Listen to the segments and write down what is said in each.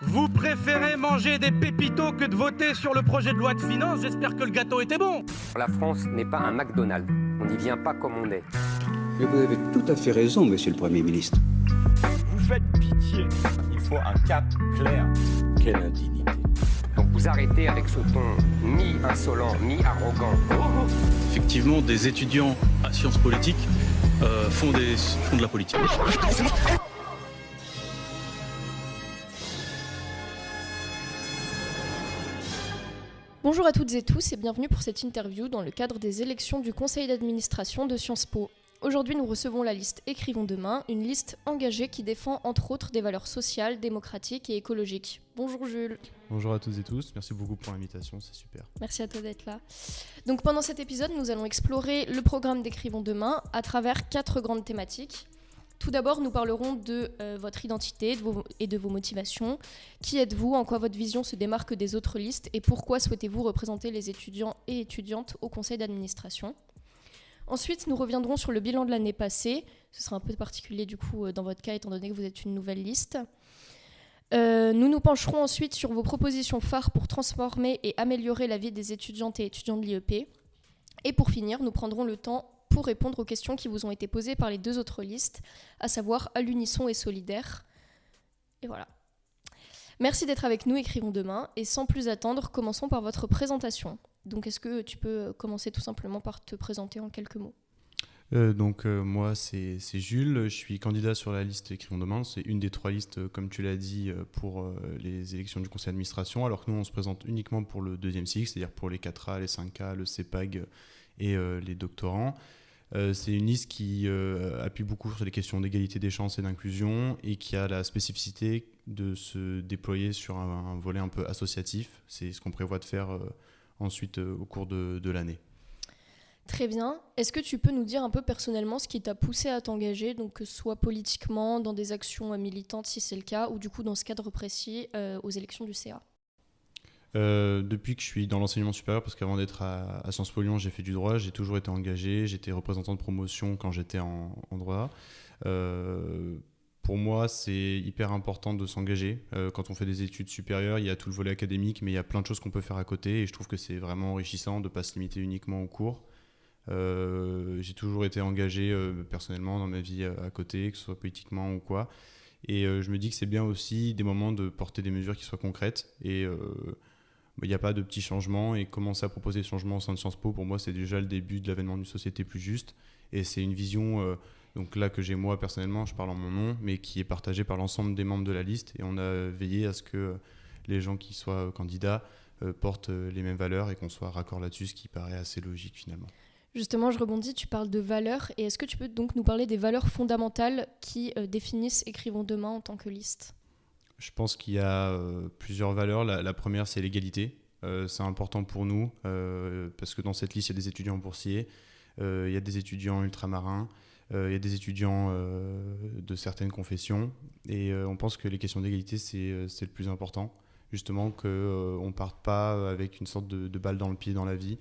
Vous préférez manger des pépitos que de voter sur le projet de loi de finances. J'espère que le gâteau était bon. La France n'est pas un McDonald's. On n'y vient pas comme on est. Mais vous avez tout à fait raison, monsieur le Premier ministre. Vous faites pitié. Il faut un cap clair. Quelle indignité. Donc vous arrêtez avec ce ton mi-insolent, mi-arrogant. Effectivement, des étudiants à sciences politiques font de la politique. Bonjour à toutes et tous et bienvenue pour cette interview dans le cadre des élections du conseil d'administration de Sciences Po. Aujourd'hui, nous recevons la liste Écrivons demain, une liste engagée qui défend entre autres des valeurs sociales, démocratiques et écologiques. Bonjour Jules. Bonjour à toutes et tous, merci beaucoup pour l'invitation, c'est super. Merci à toi d'être là. Donc pendant cet épisode, nous allons explorer le programme d'Écrivons demain à travers 4 grandes thématiques. Tout d'abord, nous parlerons de votre identité et de vos motivations. Qui êtes-vous? En quoi votre vision se démarque des autres listes? Et pourquoi souhaitez-vous représenter les étudiants et étudiantes au conseil d'administration? Ensuite, nous reviendrons sur le bilan de l'année passée. Ce sera un peu particulier du coup dans votre cas, étant donné que vous êtes une nouvelle liste. Nous nous pencherons ensuite sur vos propositions phares pour transformer et améliorer la vie des étudiantes et étudiants de l'IEP. Et pour finir, nous prendrons le temps pour répondre aux questions qui vous ont été posées par les 2 autres listes, à savoir à l'unisson et solidaire. Et voilà. Merci d'être avec nous, Écrivons demain. Et sans plus attendre, commençons par votre présentation. Donc, est-ce que tu peux commencer tout simplement par te présenter en quelques mots ? Moi, c'est Jules, je suis candidat sur la liste Écrivons demain. C'est une des 3 listes, comme tu l'as dit, pour les élections du conseil d'administration, alors que nous, on se présente uniquement pour le 2e cycle, c'est-à-dire pour les 4A, les 5A, le CEPAG et les doctorants. C'est une liste qui appuie beaucoup sur les questions d'égalité des chances et d'inclusion et qui a la spécificité de se déployer sur un volet un peu associatif. C'est ce qu'on prévoit de faire ensuite au cours de l'année. Très bien. Est-ce que tu peux nous dire un peu personnellement ce qui t'a poussé à t'engager, donc que ce soit politiquement, dans des actions militantes si c'est le cas, ou du coup dans ce cadre précis aux élections du CA ? Depuis que je suis dans l'enseignement supérieur, parce qu'avant d'être à Sciences Po Lyon, j'ai fait du droit, j'ai toujours été engagé, j'étais représentant de promotion quand j'étais en droit. Pour moi, c'est hyper important de s'engager. Quand on fait des études supérieures, il y a tout le volet académique, mais il y a plein de choses qu'on peut faire à côté et je trouve que c'est vraiment enrichissant de ne pas se limiter uniquement aux cours. J'ai toujours été engagé personnellement dans ma vie à côté, que ce soit politiquement ou quoi. Et je me dis que c'est bien aussi des moments de porter des mesures qui soient concrètes et il n'y a pas de petits changements et commencer à proposer des changements au sein de Sciences Po, pour moi, c'est déjà le début de l'avènement d'une société plus juste. Et c'est une vision donc là que j'ai moi personnellement, je parle en mon nom, mais qui est partagée par l'ensemble des membres de la liste. Et on a veillé à ce que les gens qui soient candidats portent les mêmes valeurs et qu'on soit raccord là-dessus, ce qui paraît assez logique finalement. Justement, je rebondis, tu parles de valeurs. Et est-ce que tu peux donc nous parler des valeurs fondamentales qui définissent Écrivons demain en tant que liste ? Je pense qu'il y a plusieurs valeurs. La première, c'est l'égalité. C'est important pour nous parce que dans cette liste, il y a des étudiants boursiers, il y a des étudiants ultramarins, il y a des étudiants de certaines confessions. Et on pense que les questions d'égalité, c'est le plus important. Justement, qu'on ne parte pas avec une sorte de balle dans le pied dans la vie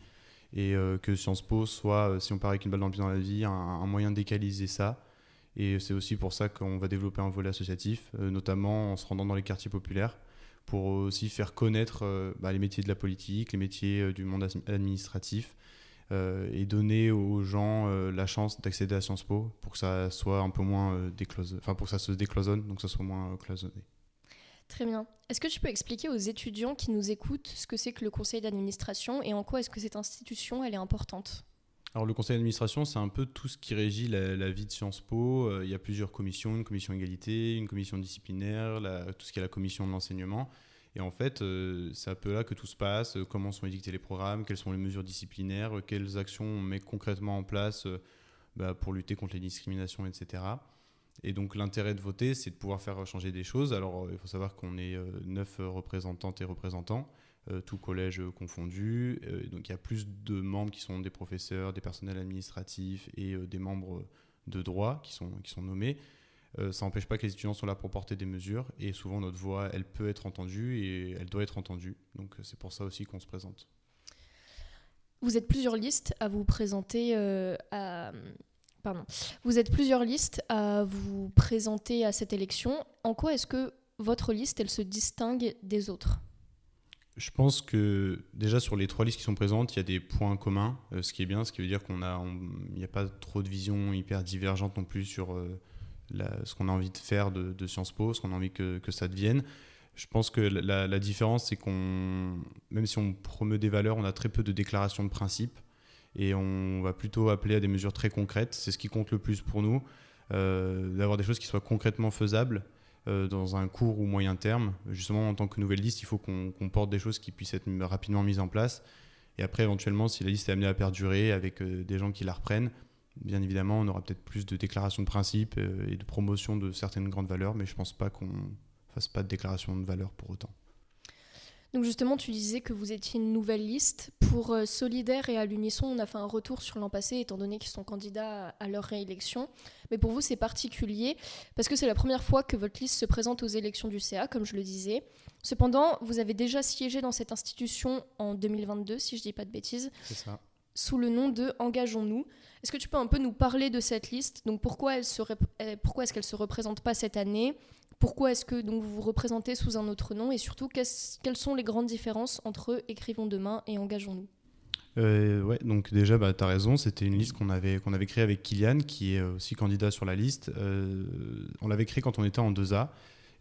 et que Sciences Po soit, si on part avec une balle dans le pied dans la vie, un moyen d'égaliser ça. Et c'est aussi pour ça qu'on va développer un volet associatif, notamment en se rendant dans les quartiers populaires, pour aussi faire connaître les métiers de la politique, les métiers du monde administratif, et donner aux gens la chance d'accéder à Sciences Po pour que ça soit un peu moins pour que ça se décloisonne, donc que ça soit moins cloisonné. Très bien. Est-ce que tu peux expliquer aux étudiants qui nous écoutent ce que c'est que le conseil d'administration et en quoi est-ce que cette institution elle est importante ? Alors le conseil d'administration, c'est un peu tout ce qui régit la vie de Sciences Po. Il y a plusieurs commissions, une commission égalité, une commission disciplinaire, tout ce qui est la commission de l'enseignement. Et en fait, c'est un peu là que tout se passe, comment sont édictés les programmes, quelles sont les mesures disciplinaires, quelles actions on met concrètement en place pour lutter contre les discriminations, etc. Et donc l'intérêt de voter, c'est de pouvoir faire changer des choses. Alors il faut savoir qu'on est 9 représentantes et représentants, tout collège confondu. Donc il y a plus de membres qui sont des professeurs, des personnels administratifs et des membres de droit qui sont nommés. Ça n'empêche pas que les étudiants sont là pour porter des mesures et souvent notre voix, elle peut être entendue et elle doit être entendue. Donc c'est pour ça aussi qu'on se présente. Vous êtes plusieurs listes à vous présenter Vous êtes plusieurs listes à vous présenter à cette élection. En quoi est-ce que votre liste, elle se distingue des autres? Je pense que déjà sur les 3 listes qui sont présentes, il y a des points communs, ce qui est bien, ce qui veut dire qu'il n'y a pas trop de visions hyper divergentes non plus sur ce qu'on a envie de faire de Sciences Po, ce qu'on a envie que ça devienne. Je pense que la différence, c'est même si on promeut des valeurs, on a très peu de déclarations de principe et on va plutôt appeler à des mesures très concrètes. C'est ce qui compte le plus pour nous, d'avoir des choses qui soient concrètement faisables dans un court ou moyen terme. Justement, en tant que nouvelle liste, il faut qu'on porte des choses qui puissent être rapidement mises en place. Et après, éventuellement, si la liste est amenée à perdurer avec des gens qui la reprennent, bien évidemment, on aura peut-être plus de déclarations de principe et de promotion de certaines grandes valeurs, mais je ne pense pas qu'on fasse pas de déclaration de valeur pour autant. Donc justement, tu disais que vous étiez une nouvelle liste. Pour Solidaire et à l'Unisson, on a fait un retour sur l'an passé, étant donné qu'ils sont candidats à leur réélection. Mais pour vous, c'est particulier, parce que c'est la première fois que votre liste se présente aux élections du CA, comme je le disais. Cependant, vous avez déjà siégé dans cette institution en 2022, si je ne dis pas de bêtises. C'est ça. Sous le nom de Engageons-nous. Est-ce que tu peux un peu nous parler de cette liste? Donc pourquoi est-ce qu'elle ne se représente pas cette année? Pourquoi est-ce que donc, vous vous représentez sous un autre nom? Et surtout, quelles sont les grandes différences entre Écrivons demain et Engageons-nous? Ouais, donc déjà, tu as raison, c'était une liste qu'on avait créée avec Kylian, qui est aussi candidat sur la liste. On l'avait créée quand on était en 2A,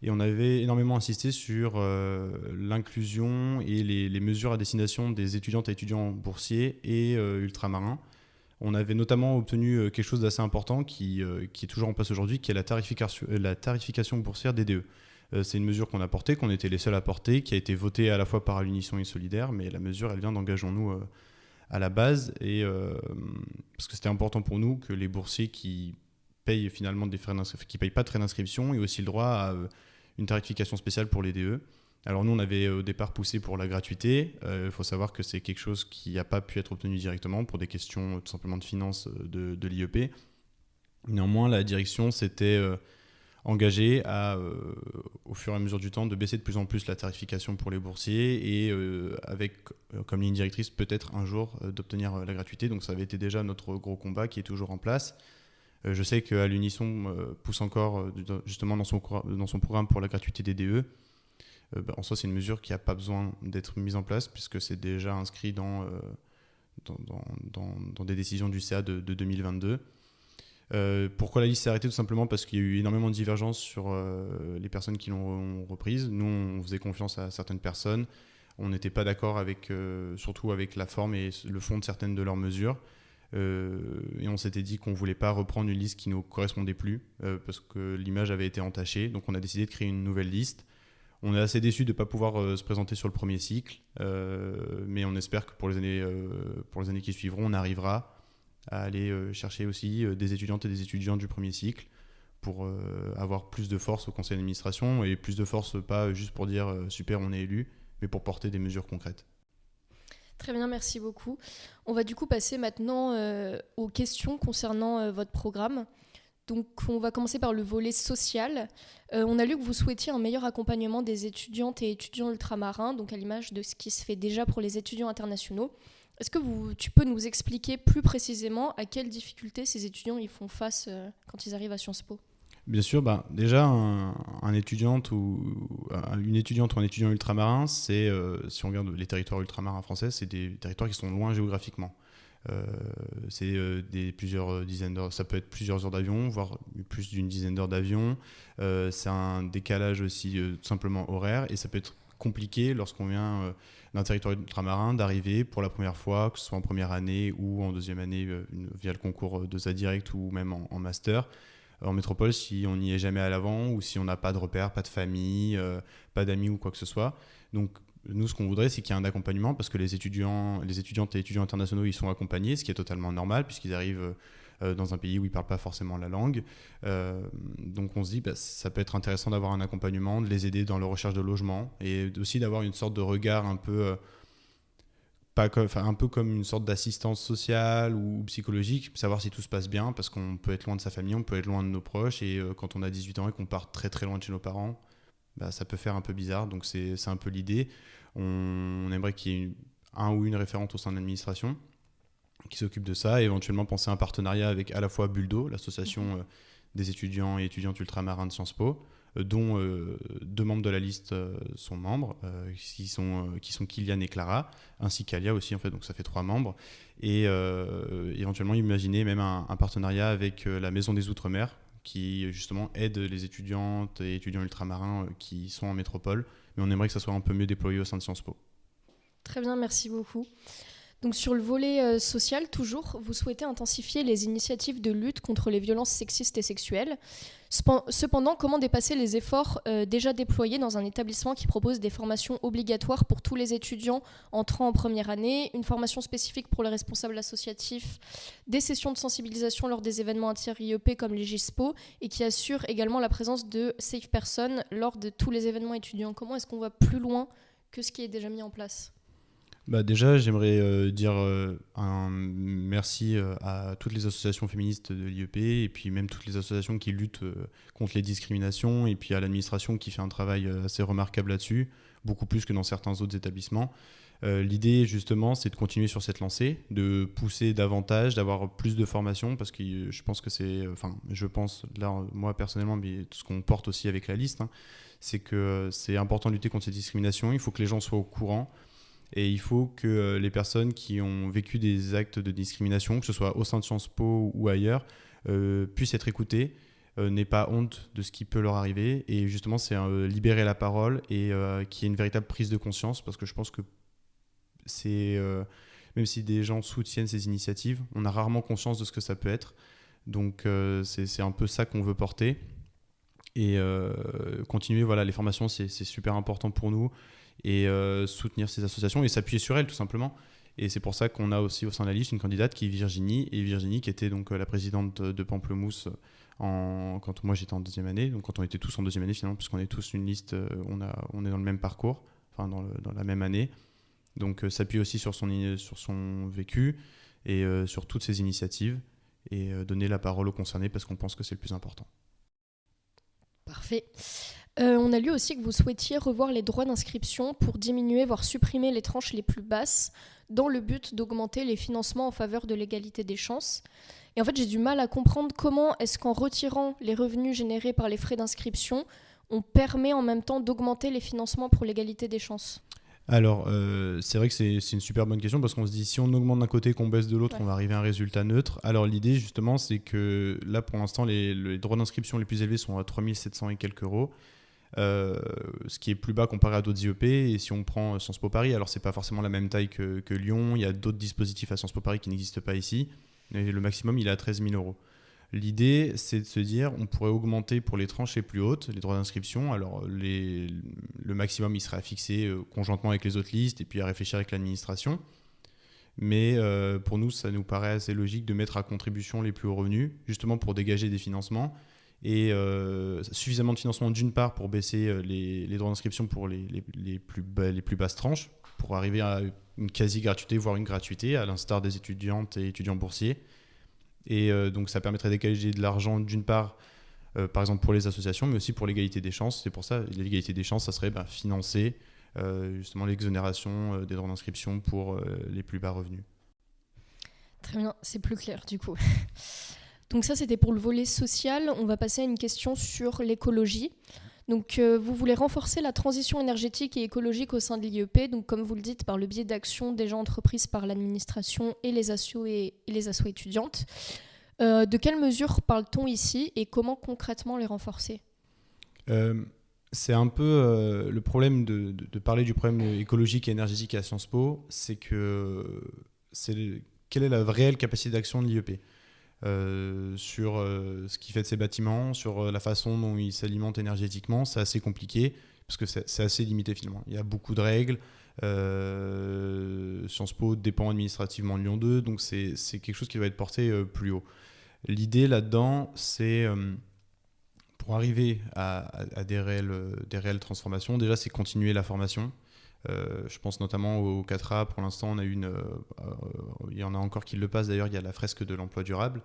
et on avait énormément insisté sur l'inclusion et les mesures à destination des étudiantes et étudiants boursiers et ultramarins. On avait notamment obtenu quelque chose d'assez important qui est toujours en place aujourd'hui, qui est la tarification boursière des DE. C'est une mesure qu'on a portée, qu'on était les seuls à porter, qui a été votée à la fois par l'Unisson et Solidaire, mais la mesure, elle vient d'Engageons-nous à la base, et parce que c'était important pour nous que les boursiers qui payent finalement qui payent pas de frais d'inscription aient aussi le droit à une tarification spéciale pour les DE. Alors nous, on avait au départ poussé pour la gratuité. Il faut savoir que c'est quelque chose qui n'a pas pu être obtenu directement pour des questions tout simplement de finances de l'IEP. Néanmoins, la direction s'était engagée à, au fur et à mesure du temps, de baisser de plus en plus la tarification pour les boursiers et avec comme ligne directrice peut-être un jour d'obtenir la gratuité. Donc ça avait été déjà notre gros combat qui est toujours en place. Je sais qu'à l'Unisson pousse encore justement dans son programme pour la gratuité des DE. En soi, c'est une mesure qui n'a pas besoin d'être mise en place puisque c'est déjà inscrit dans des décisions du CA de 2022. Pourquoi la liste s'est arrêtée? Tout simplement parce qu'il y a eu énormément de divergences sur les personnes qui l'ont reprise. Nous, on faisait confiance à certaines personnes. On n'était pas d'accord surtout avec la forme et le fond de certaines de leurs mesures. Et on s'était dit qu'on ne voulait pas reprendre une liste qui ne nous correspondait plus parce que l'image avait été entachée. Donc on a décidé de créer une nouvelle liste. On est assez déçus de ne pas pouvoir se présenter sur le premier cycle, mais on espère que pour les années qui suivront, on arrivera à aller chercher aussi des étudiantes et des étudiants du premier cycle pour avoir plus de force au conseil d'administration, et plus de force pas juste pour dire super on est élu, mais pour porter des mesures concrètes. Très bien, merci beaucoup. On va du coup passer maintenant aux questions concernant votre programme. Donc on va commencer par le volet social. On a lu que vous souhaitiez un meilleur accompagnement des étudiantes et étudiants ultramarins, donc à l'image de ce qui se fait déjà pour les étudiants internationaux. Est-ce que tu peux nous expliquer plus précisément à quelles difficultés ces étudiants ils font face quand ils arrivent à Sciences Po? Bien sûr, déjà une étudiante ou un étudiant ultramarin, si on regarde les territoires ultramarins français, c'est des territoires qui sont loin géographiquement. C'est plusieurs dizaines d'heures, ça peut être plusieurs heures d'avion, voire plus d'une dizaine d'heures d'avion. C'est un décalage aussi tout simplement horaire, et ça peut être compliqué lorsqu'on vient d'un territoire ultramarin d'arriver pour la première fois, que ce soit en première année ou en deuxième année via le concours de SA Direct ou même en master. En métropole, si on n'y est jamais à l'avant ou si on n'a pas de repères, pas de famille, pas d'amis ou quoi que ce soit. Donc nous, ce qu'on voudrait, c'est qu'il y ait un accompagnement, parce que les étudiantes et étudiants internationaux, ils sont accompagnés, ce qui est totalement normal puisqu'ils arrivent dans un pays où ils ne parlent pas forcément la langue. Donc on se dit, ça peut être intéressant d'avoir un accompagnement, de les aider dans leur recherche de logement, et aussi d'avoir une sorte de regard un peu... un peu comme une sorte d'assistance sociale ou psychologique, savoir si tout se passe bien, parce qu'on peut être loin de sa famille, on peut être loin de nos proches, et quand on a 18 ans et qu'on part très très loin de chez nos parents, ça peut faire un peu bizarre. Donc c'est un peu l'idée. On aimerait qu'il y ait un ou une référente au sein de l'administration qui s'occupe de ça, et éventuellement penser à un partenariat avec à la fois Buldo, l'association des étudiants et étudiantes ultramarins de Sciences Po, dont 2 membres de la liste sont membres, qui sont Kylian et Clara, ainsi qu'Alia aussi, en fait, donc ça fait 3 membres. Et éventuellement imaginer même un partenariat avec la Maison des Outre-mer, qui justement aide les étudiantes et étudiants ultramarins qui sont en métropole, mais on aimerait que ça soit un peu mieux déployé au sein de Sciences Po. Très bien, merci beaucoup. Donc sur le volet social, toujours, vous souhaitez intensifier les initiatives de lutte contre les violences sexistes et sexuelles. Cependant, comment dépasser les efforts déjà déployés dans un établissement qui propose des formations obligatoires pour tous les étudiants entrant en première année, une formation spécifique pour les responsables associatifs, des sessions de sensibilisation lors des événements inter-IEP comme les GISPO, et qui assure également la présence de safe person lors de tous les événements étudiants. Comment est-ce qu'on va plus loin que ce qui est déjà mis en place ? Déjà, j'aimerais dire un merci à toutes les associations féministes de l'IEP et puis même toutes les associations qui luttent contre les discriminations et puis à l'administration qui fait un travail assez remarquable là-dessus, beaucoup plus que dans certains autres établissements. L'idée, justement, c'est de continuer sur cette lancée, de pousser davantage, d'avoir plus de formations parce que je pense que moi personnellement, mais ce qu'on porte aussi avec la liste, c'est que c'est important de lutter contre ces discriminations, il faut que les gens soient au courant. Et il faut que les personnes qui ont vécu des actes de discrimination, que ce soit au sein de Sciences Po ou ailleurs, puissent être écoutées, n'aient pas honte de ce qui peut leur arriver. Et justement, c'est libérer la parole et qu'il y ait une véritable prise de conscience, parce que je pense que même si des gens soutiennent ces initiatives, on a rarement conscience de ce que ça peut être. Donc c'est un peu ça qu'on veut porter. Et continuer, les formations, c'est super important pour nous. Et soutenir ces associations et s'appuyer sur elles tout simplement. Et c'est pour ça qu'on a aussi au sein de la liste une candidate qui est Virginie, et Virginie qui était donc la présidente de Pamplemousse quand moi j'étais en 2e année, donc quand on était tous en 2e année finalement, puisqu'on est tous une liste, on est dans le même parcours, enfin dans la même année, donc s'appuyer aussi sur son vécu et sur toutes ces initiatives et donner la parole aux concernés parce qu'on pense que c'est le plus important. Parfait. On a lu aussi que vous souhaitiez revoir les droits d'inscription pour diminuer, voire supprimer les tranches les plus basses dans le but d'augmenter les financements en faveur de l'égalité des chances. Et en fait, j'ai du mal à comprendre comment est-ce qu'en retirant les revenus générés par les frais d'inscription, on permet en même temps d'augmenter les financements pour l'égalité des chances. Alors, c'est vrai que c'est une super bonne question parce qu'on se dit si on augmente d'un côté qu'on baisse de l'autre, on va arriver à un résultat neutre. Alors l'idée justement, c'est que là pour l'instant, les droits d'inscription les plus élevés sont à 3 700 et quelques euros. Ce qui est plus bas comparé à d'autres IEP. Et si on prend Sciences Po Paris, alors c'est pas forcément la même taille que Lyon, il y a d'autres dispositifs à Sciences Po Paris qui n'existent pas ici, et le maximum il est à 13 000 euros. L'idée c'est de se dire on pourrait augmenter pour les tranches les plus hautes les droits d'inscription. Alors le maximum il serait fixé conjointement avec les autres listes et puis à réfléchir avec l'administration, mais pour nous ça nous paraît assez logique de mettre à contribution les plus hauts revenus justement pour dégager des financements et suffisamment de financement d'une part pour baisser les droits d'inscription pour les plus basses tranches, pour arriver à une quasi-gratuité, voire une gratuité, à l'instar des étudiantes et étudiants boursiers. Et donc ça permettrait de dégager de l'argent d'une part, par exemple pour les associations, mais aussi pour l'égalité des chances. C'est pour ça, l'égalité des chances, ça serait financer justement l'exonération des droits d'inscription pour les plus bas revenus. Très bien, c'est plus clair du coup. Donc ça, c'était pour le volet social. On va passer à une question sur l'écologie. Donc vous voulez renforcer la transition énergétique et écologique au sein de l'IEP, donc comme vous le dites, par le biais d'actions déjà entreprises par l'administration et les assos étudiantes. De quelles mesures parle-t-on ici et comment concrètement les renforcer ? C'est un peu le problème de parler du problème écologique et énergétique à Sciences Po, c'est que quelle est la réelle capacité d'action de l'IEP ? Sur ce qui fait de ces bâtiments, sur la façon dont ils s'alimentent énergétiquement, c'est assez compliqué parce que c'est assez limité finalement. Il y a beaucoup de règles. Sciences Po dépend administrativement de Lyon 2, donc c'est quelque chose qui doit être porté plus haut. L'idée là-dedans, c'est pour arriver à des réelles transformations, déjà c'est continuer la formation. Je pense notamment au 4A. Pour l'instant, on a il y en a encore qui le passent. D'ailleurs, il y a la fresque de l'emploi durable.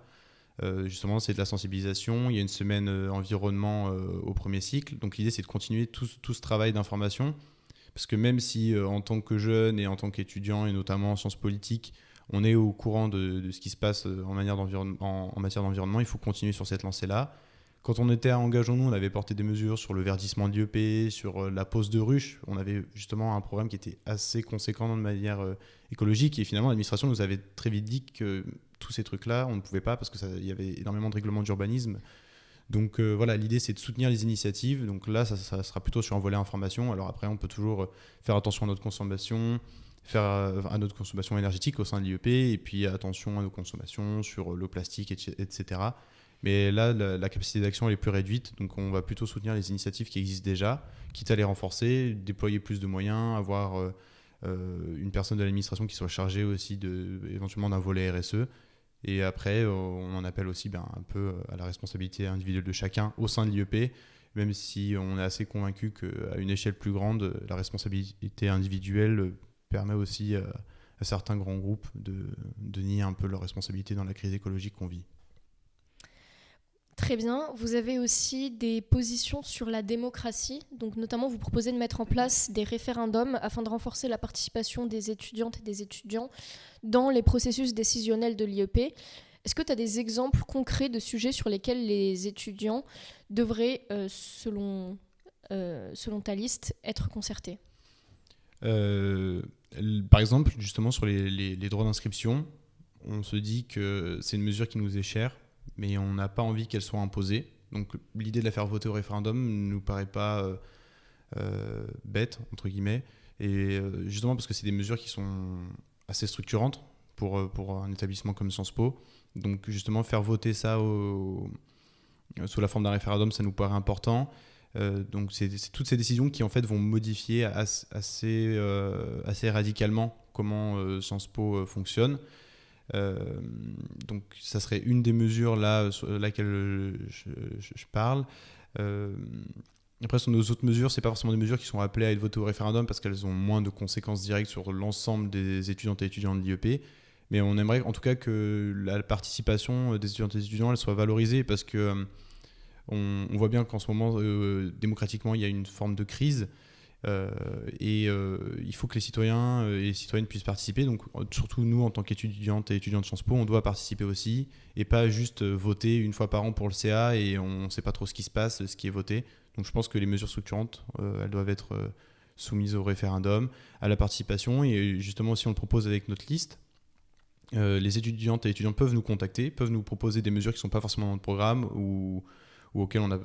Justement, c'est de la sensibilisation. Il y a une semaine environnement au premier cycle. Donc, l'idée, c'est de continuer tout ce travail d'information. Parce que même si, en tant que jeune et en tant qu'étudiant, et notamment en sciences politiques, on est au courant de ce qui se passe en matière d'environnement, il faut continuer sur cette lancée-là. Quand on était à Engageons-nous, on avait porté des mesures sur le verdissement de l'IEP, sur la pose de ruches. On avait justement un programme qui était assez conséquent de manière écologique. Et finalement, l'administration nous avait très vite dit que tous ces trucs-là, on ne pouvait pas parce qu'il y avait énormément de règlements d'urbanisme. Donc voilà, l'idée, c'est de soutenir les initiatives. Donc là, ça sera plutôt sur un volet information. Alors après, on peut toujours faire attention à notre consommation, à notre consommation énergétique au sein de l'IEP, et puis attention à nos consommations sur l'eau plastique, etc. Mais là, la capacité d'action elle est plus réduite, donc on va plutôt soutenir les initiatives qui existent déjà, quitte à les renforcer, déployer plus de moyens, avoir une personne de l'administration qui soit chargée aussi éventuellement d'un volet RSE. Et après, on en appelle aussi un peu à la responsabilité individuelle de chacun au sein de l'IEP, même si on est assez convaincu qu'à une échelle plus grande, la responsabilité individuelle permet aussi à certains grands groupes de nier un peu leur responsabilité dans la crise écologique qu'on vit. Très bien. Vous avez aussi des positions sur la démocratie. Donc, notamment, vous proposez de mettre en place des référendums afin de renforcer la participation des étudiantes et des étudiants dans les processus décisionnels de l'IEP. Est-ce que tu as des exemples concrets de sujets sur lesquels les étudiants devraient, selon ta liste, être concertés ? Par exemple, justement, sur les droits d'inscription, on se dit que c'est une mesure qui nous est chère, mais on n'a pas envie qu'elle soit imposée. Donc l'idée de la faire voter au référendum ne nous paraît pas bête, entre guillemets, et justement parce que c'est des mesures qui sont assez structurantes pour un établissement comme Sciences Po. Donc justement faire voter ça sous la forme d'un référendum, ça nous paraît important. Donc c'est toutes ces décisions qui en fait vont modifier assez radicalement comment Sciences Po fonctionne. Donc ça serait une des mesures là sur laquelle je parle. Après sur nos autres mesures, c'est pas forcément des mesures qui sont appelées à être votées au référendum parce qu'elles ont moins de conséquences directes sur l'ensemble des étudiantes et étudiants de l'IEP. Mais on aimerait en tout cas que la participation des étudiantes et des étudiants elle soit valorisée parce que on voit bien qu'en ce moment démocratiquement il y a une forme de crise. Il faut que les citoyens et les citoyennes puissent participer. Donc, surtout nous, en tant qu'étudiantes et étudiants de Sciences Po, on doit participer aussi et pas juste voter une fois par an pour le CA et on ne sait pas trop ce qui se passe, ce qui est voté. Donc, je pense que les mesures structurantes, elles doivent être soumises au référendum, à la participation. Et justement, si on le propose avec notre liste, les étudiantes et étudiants peuvent nous contacter, peuvent nous proposer des mesures qui ne sont pas forcément dans le programme ou auxquelles on n'a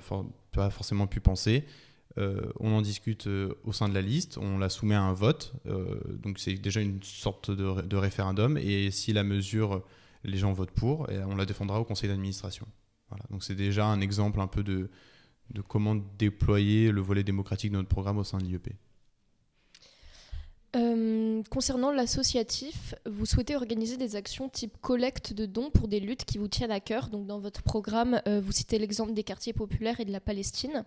pas forcément pu penser. On en discute au sein de la liste, on la soumet à un vote, donc c'est déjà une sorte de référendum, et si la mesure, les gens votent pour, on la défendra au conseil d'administration. Voilà. Donc c'est déjà un exemple un peu de comment déployer le volet démocratique de notre programme au sein de l'IEP. Concernant l'associatif, vous souhaitez organiser des actions type collecte de dons pour des luttes qui vous tiennent à cœur. Donc dans votre programme, vous citez l'exemple des quartiers populaires et de la Palestine.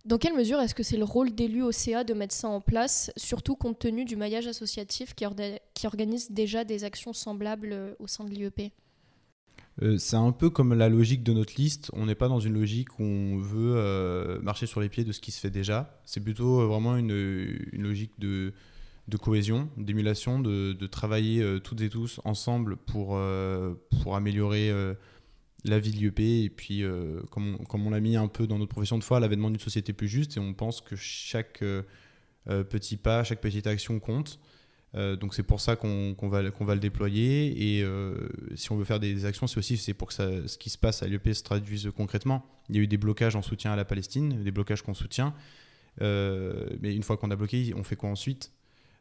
Dans quelle mesure est-ce que c'est le rôle d'élus au CA de mettre ça en place, surtout compte tenu du maillage associatif qui organise déjà des actions semblables au sein de l'IEP ? C'est un peu comme la logique de notre liste. On n'est pas dans une logique où on veut marcher sur les pieds de ce qui se fait déjà. C'est plutôt vraiment une logique de cohésion, d'émulation, de travailler toutes et tous ensemble pour améliorer la vie de l'IEP. Et puis, comme on l'a mis un peu dans notre profession de foi, l'avènement d'une société plus juste. Et on pense que chaque petit pas, chaque petite action compte. Donc c'est pour ça qu'on va le déployer. Et si on veut faire des actions, c'est pour que ce qui se passe à l'IEP se traduise concrètement. Il y a eu des blocages en soutien à la Palestine, des blocages qu'on soutient. Mais une fois qu'on a bloqué, on fait quoi ensuite ?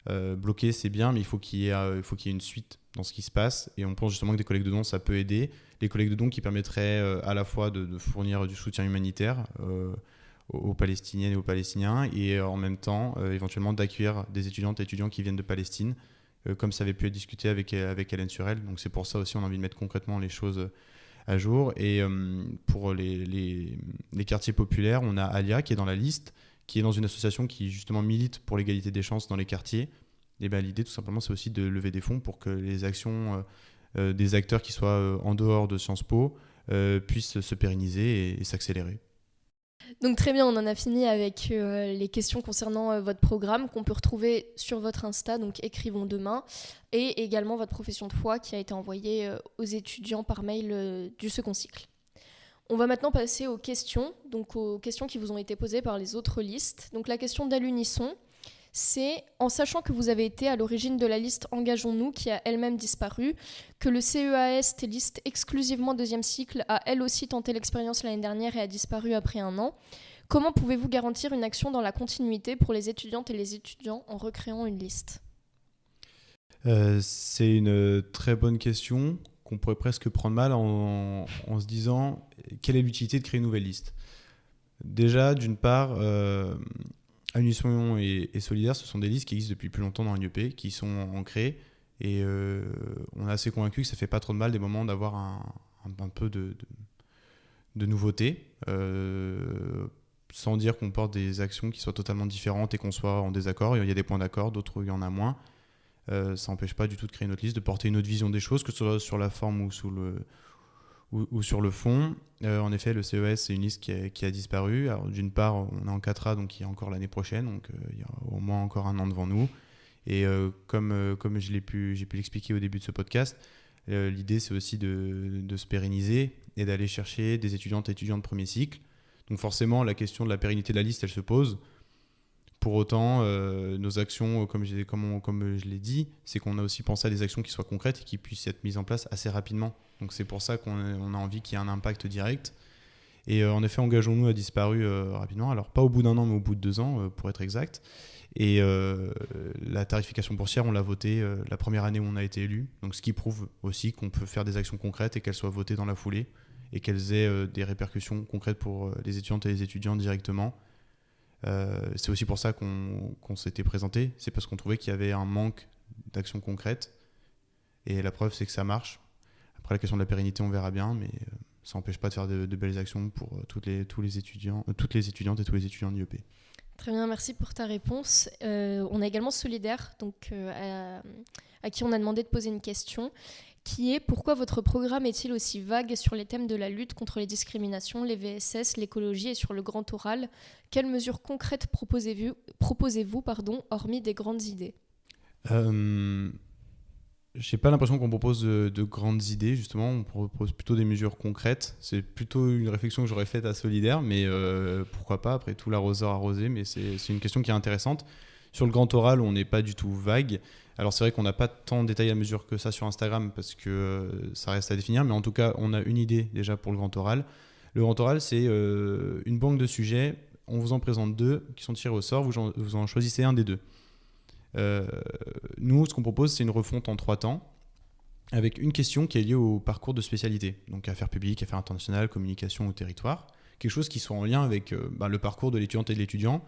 Bloquer, c'est bien, mais il faut qu'il y ait une suite dans ce qui se passe. Et on pense justement que des collectes de dons, ça peut aider. Les collectes de dons qui permettraient à la fois de fournir du soutien humanitaire aux Palestiniennes et aux Palestiniens, et en même temps, éventuellement, d'accueillir des étudiantes et étudiants qui viennent de Palestine, comme ça avait pu être discuté avec Hélène Surel. Donc c'est pour ça aussi on a envie de mettre concrètement les choses à jour. Et pour les quartiers populaires, on a Alia qui est dans la liste, qui est dans une association qui justement milite pour l'égalité des chances dans les quartiers. Et l'idée tout simplement c'est aussi de lever des fonds pour que les actions des acteurs qui soient en dehors de Sciences Po puissent se pérenniser et s'accélérer. Donc très bien, on en a fini avec les questions concernant votre programme qu'on peut retrouver sur votre Insta, donc Écrivons demain, et également votre profession de foi qui a été envoyée aux étudiants par mail du second cycle. On va maintenant passer aux questions, donc aux questions qui vous ont été posées par les autres listes. Donc la question d'Alunisson, c'est en sachant que vous avez été à l'origine de la liste Engageons-nous qui a elle-même disparu, que le CEAS, liste exclusivement deuxième cycle, a elle aussi tenté l'expérience l'année dernière et a disparu après 1 an. Comment pouvez-vous garantir une action dans la continuité pour les étudiantes et les étudiants en recréant une liste ? C'est une très bonne question qu'on pourrait presque prendre mal en se disant quelle est l'utilité de créer une nouvelle liste. Déjà, d'une part, Alunisson et Solidaire, ce sont des listes qui existent depuis plus longtemps dans l'IEP, qui sont ancrées, et on est assez convaincu que ça fait pas trop de mal des moments d'avoir un peu de nouveauté, sans dire qu'on porte des actions qui soient totalement différentes et qu'on soit en désaccord. Il y a des points d'accord, d'autres il y en a moins. Ça n'empêche pas du tout de créer une autre liste, de porter une autre vision des choses, que ce soit sur la forme ou sur le fond. En effet, le CES, c'est une liste qui a disparu. Alors, d'une part, on est en 4A, donc il y a encore l'année prochaine, donc il y a au moins encore 1 an devant nous. Et comme j'ai pu l'expliquer au début de ce podcast, l'idée, c'est aussi de se pérenniser et d'aller chercher des étudiantes et étudiants de premier cycle. Donc forcément, la question de la pérennité de la liste, elle se pose. Pour autant, nos actions, comme je l'ai dit, c'est qu'on a aussi pensé à des actions qui soient concrètes et qui puissent être mises en place assez rapidement. Donc c'est pour ça qu'on a envie qu'il y ait un impact direct. Et en effet, Engageons-nous a disparu rapidement. Alors pas au bout d'1 an, mais au bout de 2 ans, pour être exact. Et la tarification boursière, on l'a votée la première année où on a été élu. Donc ce qui prouve aussi qu'on peut faire des actions concrètes et qu'elles soient votées dans la foulée et qu'elles aient des répercussions concrètes pour les étudiantes et les étudiants directement. C'est aussi pour ça qu'on s'était présenté. C'est parce qu'on trouvait qu'il y avait un manque d'actions concrètes. Et la preuve, c'est que ça marche. Après, la question de la pérennité, on verra bien, mais ça n'empêche pas de faire de belles actions pour toutes les étudiantes et tous les étudiants de l'IEP. Très bien, merci pour ta réponse. On a également Solidaire, donc, à qui on a demandé de poser une question, qui est: pourquoi votre programme est-il aussi vague sur les thèmes de la lutte contre les discriminations, les VSS, l'écologie et sur le grand oral ? Quelles mesures concrètes proposez-vous, hormis des grandes idées ? J'ai pas l'impression qu'on propose de grandes idées, justement. On propose plutôt des mesures concrètes. C'est plutôt une réflexion que j'aurais faite à Solidaire, mais pourquoi pas, après tout l'arroseur arrosé, mais c'est une question qui est intéressante. Sur le grand oral, on n'est pas du tout vague. Alors c'est vrai qu'on n'a pas tant détaillé à mesure que ça sur Instagram parce que ça reste à définir, mais en tout cas, on a une idée déjà pour le grand oral. Le grand oral, c'est une banque de sujets. On vous en présente 2 qui sont tirés au sort. Vous en choisissez un des 2. Nous, ce qu'on propose, c'est une refonte en 3 temps avec une question qui est liée au parcours de spécialité, donc affaires publiques, affaires internationales, communication ou territoire, quelque chose qui soit en lien avec le parcours de l'étudiante et de l'étudiant.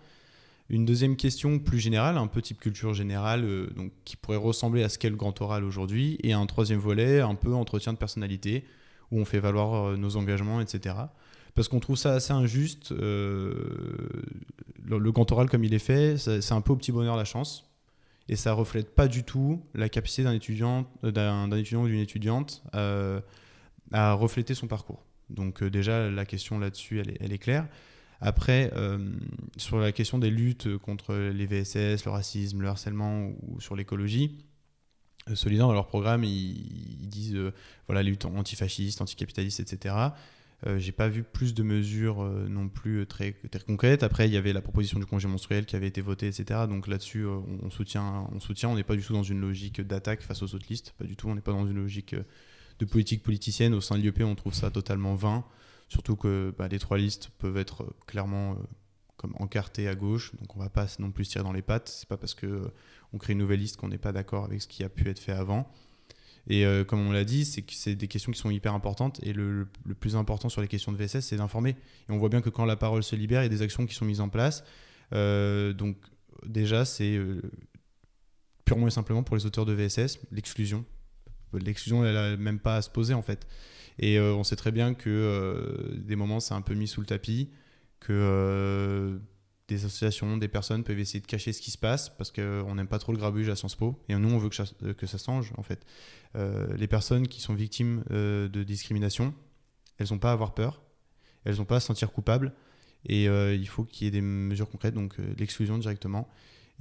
Une deuxième question plus générale, un peu type culture générale, donc qui pourrait ressembler à ce qu'est le grand oral aujourd'hui, et un 3e volet, un peu entretien de personnalité, où on fait valoir nos engagements, etc. Parce qu'on trouve ça assez injuste. Le grand oral, comme il est fait, c'est un peu au petit bonheur la chance. Et ça ne reflète pas du tout la capacité d'un étudiant ou d'une étudiante à refléter son parcours. Donc déjà, la question là-dessus, elle est claire. Après, sur la question des luttes contre les VSS, le racisme, le harcèlement ou sur l'écologie, Solidaire, dans leur programme, ils disent voilà, les luttes antifascistes, anticapitalistes, etc. J'ai pas vu plus de mesures non plus très concrètes. Après, il y avait la proposition du congé menstruel qui avait été votée, etc. Donc là-dessus, on soutient. On n'est pas du tout dans une logique d'attaque face aux autres listes. Pas du tout. On n'est pas dans une logique de politique politicienne. Au sein de l'IEP, on trouve ça totalement vain. Surtout que les 3 listes peuvent être clairement comme encartées à gauche. Donc on va pas non plus se tirer dans les pattes. C'est pas parce qu'on crée une nouvelle liste qu'on n'est pas d'accord avec ce qui a pu être fait avant. Et comme on l'a dit, c'est des questions qui sont hyper importantes. Et le plus important sur les questions de VSS, c'est d'informer. Et on voit bien que quand la parole se libère, il y a des actions qui sont mises en place. Donc déjà, c'est purement et simplement pour les auteurs de VSS, l'exclusion. L'exclusion, elle n'a même pas à se poser en fait. Et on sait très bien que des moments, c'est un peu mis sous le tapis, que des associations, des personnes peuvent essayer de cacher ce qui se passe parce qu'on n'aime pas trop le grabuge à Sciences Po. Et nous, on veut que ça change en fait. Les personnes qui sont victimes de discrimination, elles n'ont pas à avoir peur, elles n'ont pas à se sentir coupables. Et il faut qu'il y ait des mesures concrètes, donc l'exclusion directement.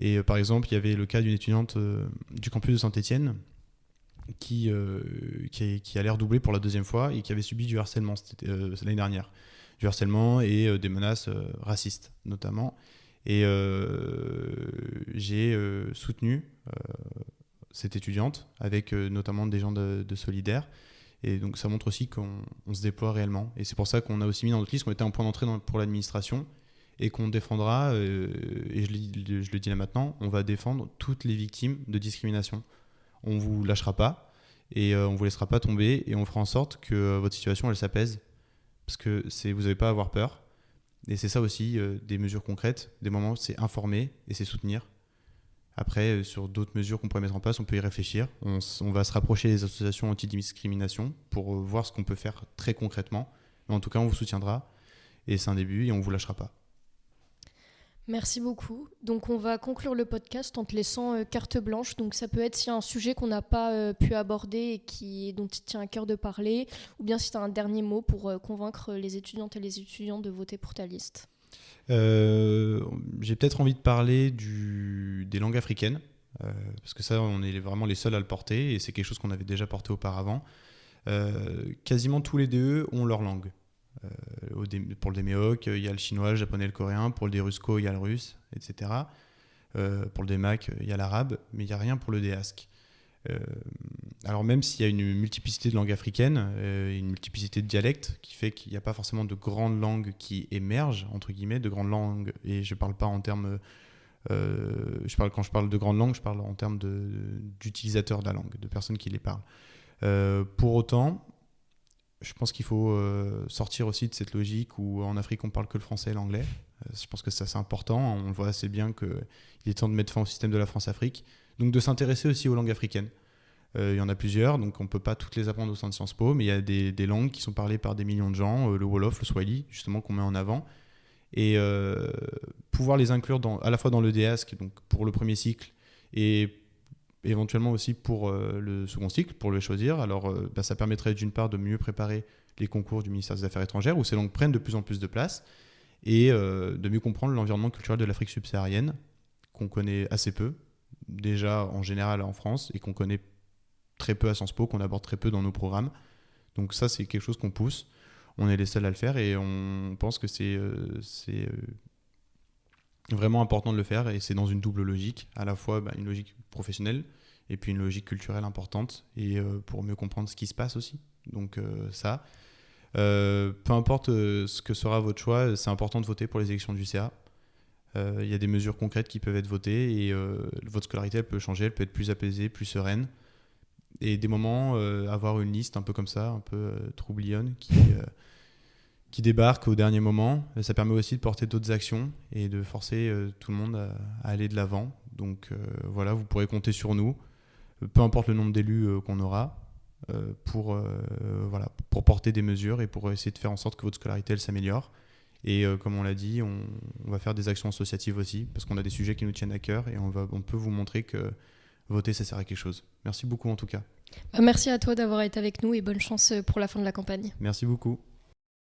Et par exemple, il y avait le cas d'une étudiante du campus de Saint-Étienne qui a l'air doublé pour la deuxième fois et qui avait subi du harcèlement l'année dernière. Du harcèlement et des menaces racistes notamment. Et j'ai soutenu cette étudiante avec notamment des gens de Solidaire. Et donc ça montre aussi qu'on se déploie réellement. Et c'est pour ça qu'on a aussi mis dans notre liste qu'on était un point d'entrée pour l'administration et qu'on défendra, et je le dis là maintenant, on va défendre toutes les victimes de discrimination. On ne vous lâchera pas et on ne vous laissera pas tomber et on fera en sorte que votre situation elle s'apaise parce que vous n'avez pas à avoir peur. Et c'est ça aussi, des mesures concrètes, des moments, c'est informer et c'est soutenir. Après, sur d'autres mesures qu'on pourrait mettre en place, on peut y réfléchir. On va se rapprocher des associations anti-discrimination pour voir ce qu'on peut faire très concrètement. Mais en tout cas, on vous soutiendra et c'est un début et on ne vous lâchera pas. Merci beaucoup. Donc on va conclure le podcast en te laissant carte blanche. Donc ça peut être s'il y a un sujet qu'on n'a pas pu aborder et dont il tient à cœur de parler, ou bien si tu as un dernier mot pour convaincre les étudiantes et les étudiants de voter pour ta liste. J'ai peut-être envie de parler des langues africaines, parce que ça, on est vraiment les seuls à le porter, et c'est quelque chose qu'on avait déjà porté auparavant. Quasiment tous les DE ont leur langue. Pour le DMEOC, il y a le chinois, le japonais, le coréen. Pour le DRUSCO, il y a le russe, etc. Pour le DMAC, il y a l'arabe, mais il n'y a rien pour le DASC. Alors même s'il y a une multiplicité de langues africaines, une multiplicité de dialectes, qui fait qu'il n'y a pas forcément de grandes langues qui émergent, entre guillemets, de grandes langues, et je ne parle pas en termes... quand je parle de grandes langues, je parle en termes d'utilisateurs de la langue, de personnes qui les parlent. Pour autant, je pense qu'il faut sortir aussi de cette logique où en Afrique on parle que le français et l'anglais. Je pense que ça c'est important, on voit assez bien qu'il est temps de mettre fin au système de la France-Afrique, donc de s'intéresser aussi aux langues africaines. Il y en a plusieurs, donc on ne peut pas toutes les apprendre au sein de Sciences Po, mais il y a des langues qui sont parlées par des millions de gens, le Wolof, le Swahili, justement, qu'on met en avant, et pouvoir les inclure à la fois dans le DASC, donc pour le premier cycle, et éventuellement aussi pour le second cycle, pour le choisir. Alors ça permettrait d'une part de mieux préparer les concours du ministère des Affaires étrangères, où ces langues prennent de plus en plus de place, et de mieux comprendre l'environnement culturel de l'Afrique subsaharienne, qu'on connaît assez peu, déjà en général en France, et qu'on connaît très peu à Sciences Po, qu'on aborde très peu dans nos programmes. Donc ça, c'est quelque chose qu'on pousse. On est les seuls à le faire, et on pense que c'est vraiment important de le faire, et c'est dans une double logique, à la fois une logique professionnelle et puis une logique culturelle importante, et pour mieux comprendre ce qui se passe aussi. Donc ça, peu importe ce que sera votre choix, c'est important de voter pour les élections du CA. Il y a des mesures concrètes qui peuvent être votées, et votre scolarité elle peut changer, elle peut être plus apaisée, plus sereine, et des moments avoir une liste un peu comme ça, un peu troublionne, qui débarque au dernier moment. Ça permet aussi de porter d'autres actions et de forcer tout le monde à aller de l'avant. Donc voilà, vous pourrez compter sur nous, peu importe le nombre d'élus qu'on aura, pour porter des mesures et pour essayer de faire en sorte que votre scolarité elle s'améliore. Et comme on l'a dit, on va faire des actions associatives aussi, parce qu'on a des sujets qui nous tiennent à cœur, et on peut vous montrer que voter, ça sert à quelque chose. Merci beaucoup en tout cas. Merci à toi d'avoir été avec nous, et bonne chance pour la fin de la campagne. Merci beaucoup.